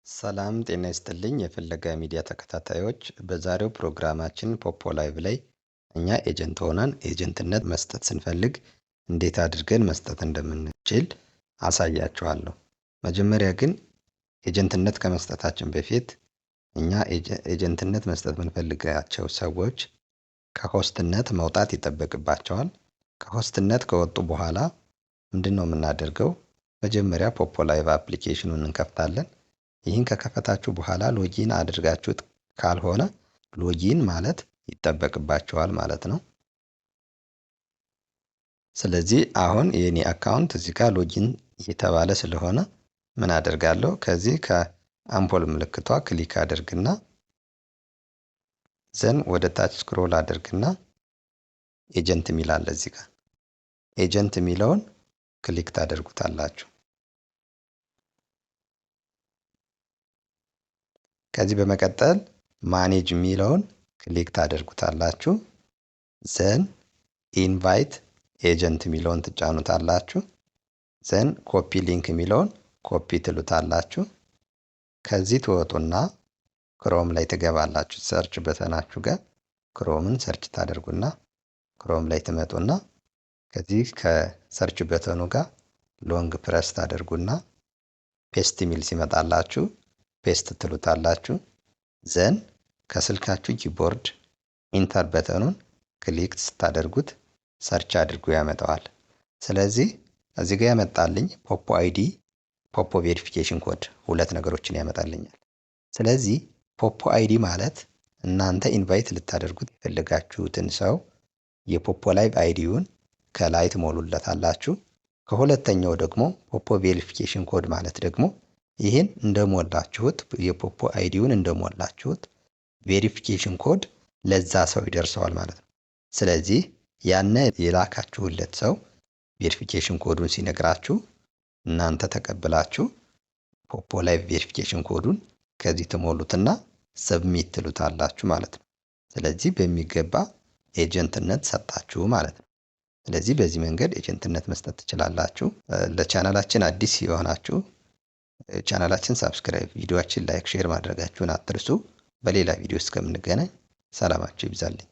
ሰላም ጤና ይስጥልኝ የፍለጋ ሚዲያ ተከታታዮች በዛሬው ፕሮግራማችን ፖፖ ላይቭ ላይ እኛ ኤጀንት ሆነን ኤጀንትነት መስጠት ስንፈልግ እንዴት አድርገን መስጠት እንደምንችል አሳያችኋለሁ። መጀመሪያ ግን ኤጀንትነት ከመስጠታችን በፊት እኛ ኤጀንትነት መስጠት የምንፈልጋቸው ሰዎች ከሆስትነት መውጣት ይጠበቅባቸዋል። ከሆስትነት ከወጡ በኋላ ምንድነው የምናደርገው? መጀመሪያ ፖፖ ላይቭ አፕሊኬሽኑን እንከፍታለን። ይህን ከከፈታችሁ በኋላ ሎጊን አድርጋችሁት ካልሆነ ሎጊን ማለት ይጠበቅባችኋል ማለት ነው። ስለዚህ አሁን የኔ አካውንት እዚህ ጋር ሎጊን የተባለ ስለሆነ ምን አደርጋለሁ? ከዚህ ከአምፖል ምልክቷ ክሊክ አድርግና ዘን ወደ ታች ስክሮል አድርግና ኤጀንት የሚል አለ እዚህ ጋር ኤጀንት የሚለውን ክሊክ ታደርጉታላችሁ። ከዚህ በመቀጠል ማኔጅ የሚለውን ክሊክ ታደርጉታላችሁ። ዘን ኢንቫይት ኤጀንት የሚለውን ትጫኑታላችሁ። ዘን ኮፒ ሊንክ የሚለውን ኮፒ ትሉታላችሁ። ከዚህ ትወጡና ክሮም ላይ ትገባላችሁ። ሰርች በተናችሁ ጋር ክሮምን ሰርች ታደርጉና ክሮም ላይ ትመጡና ከዚህ ከሰርች በተኑ ጋር ሎንግ ፕረስ ታደርጉና ፔስት ሚል ሲመጣላችሁ ፔስት ትሉታላችሁ። ዘን ከስልካችሁ ኪቦርድ ኢንተር በተኑን ክሊክ ስታደርጉት ሰርች አድርጎ ያመጣዋል። ስለዚህ እዚህ ጋር ያመጣልኝ ፖፖ አይዲ፣ ፖፖ ቬሪፊኬሽን ኮድ ሁለት ነገሮችን ያመጣልኛል። ስለዚህ ፖፖ አይዲ ማለት እናንተ ኢንቫይት ልታደርጉት የፈለጋችሁትን ሰው የፖፖ ላይቭ አይዲውን ከላይ ትሞሉለታላችሁ። ከሁለተኛው ደግሞ ፖፖ ቬሪፊኬሽን ኮድ ማለት ደግሞ ይህን እንደሞላችሁት የፖፖ አይዲውን እንደሞላችሁት ቬሪፊኬሽን ኮድ ለዛ ሰው ይደርሰዋል ማለት ነው። ስለዚህ ያነ የላካችሁለት ሰው ቬሪፊኬሽን ኮዱን ሲነግራችሁ እናንተ ተቀብላችሁ ፖፖ ላይቭ ቬሪፊኬሽን ኮዱን ከዚህ ትሞሉትና ሰብሚት ትሉታላችሁ ማለት ነው። ስለዚህ በሚገባ ኤጀንትነት ሰጣችሁ ማለት ነው። ስለዚህ በዚህ መንገድ ኤጀንትነት መስጠት ትችላላችሁ። ለቻናላችን አዲስ የሆናችሁ ቻናላችን ሰብስክራይብ፣ ቪዲዮአችን ላይክ፣ ሼር ማድረጋችሁን አትርሱ። በሌላ ቪዲዮ እስከምንገናኝ ሰላማችሁ ይብዛልኝ።